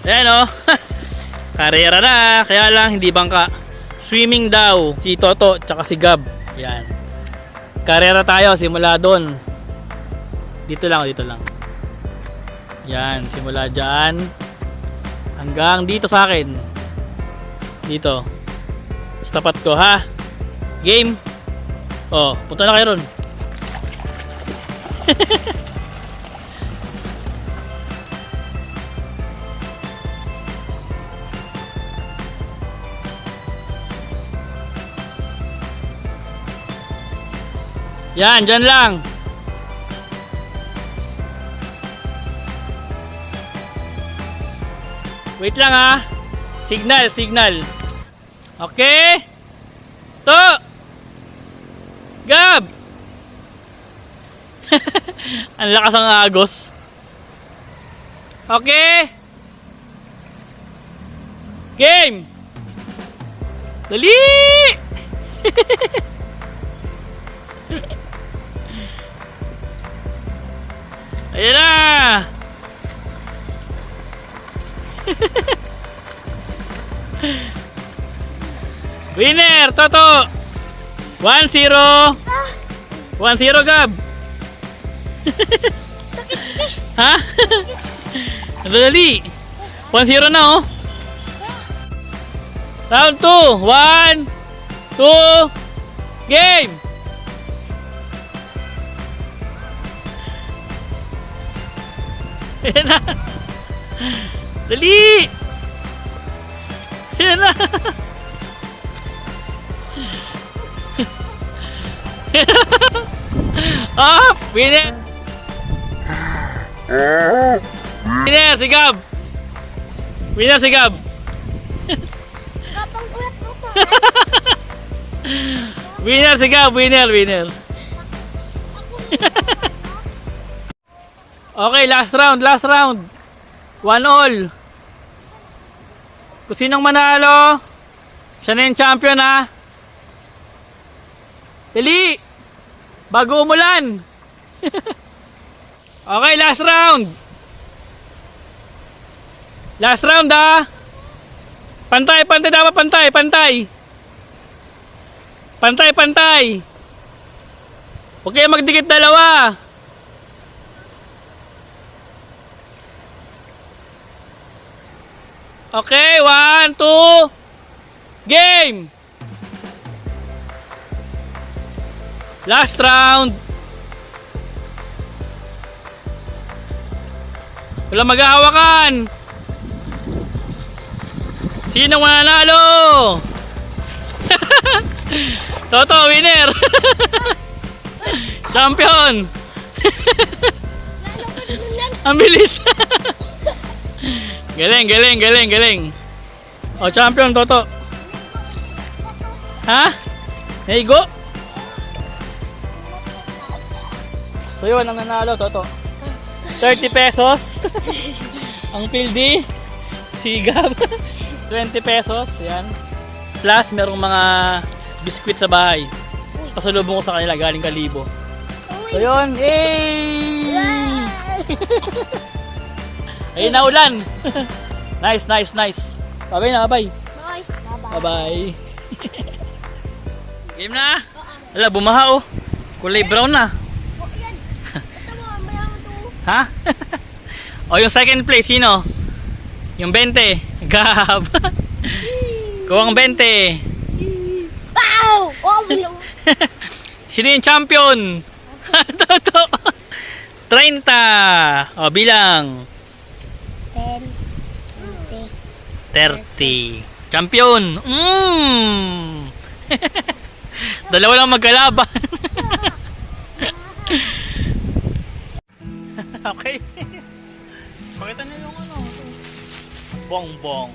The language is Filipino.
Ayan o. Karera na. Kaya lang hindi bangka. Swimming daw. Si Toto tsaka si Gab. Ayan. Karera tayo. Simula doon. Dito lang. Dito lang. Ayan. Simula dyan. Hanggang dito sa akin. Dito. Sa tapat ko ha. Game. Oh, punta na kayo ron. Yan, dyan lang. Wait lang ha. Signal, signal. Okay. To. Gab. Ang lakas ng agos. Okay. Game. Dali. Ayan na. Winner, Toto. 1-0. 1-0, Gab. Ha? Dali. 1-0 na oh. Round 2. 1, 2, game. Ayan na. Dali. Ayan na. Up! Winner! Winner si Gab! Winner si Gab! Winner si Gab! Winner! Winner! Okay, last round! Last round! 1-all! Kung sinong manalo, siya na yung champion ha! Dali! Bago umulan! Okay, last round! Last round ha! Pantay, pantay dapat, pantay, pantay! Pantay, pantay! Huwag kayo magdikit dalawa! Okay, 1, 2, game! Last round. Wala maghahawakan. Sino mananalo? Toto, winner. Champion. Ang bilis. Galing, galing, galing, galing. O, champion, Toto. Ha? Naigo? So yun, ang nanalo, Toto. 30 pesos. Ang pildi, si Gab. 20 pesos, yan. Plus, merong mga biskwit sa bahay. Pasalubong ko sa kanila, galing Kalibo. So yun, yay! Ayun na ulan. Nice, nice, nice. Bye-bye na, bye. Bye. Bye-bye. Game na. Wala, bumaha oh. Kulay brown na. Ha? O yung second place, sino? Yung 20. Gab. Kuwang 20. Wow! Oh, Sino yung champion? Toto. 30. O bilang. 30. Champion. Dalawa lang magkalaban. Okay. Pakita niyo yung ano. Bongbong.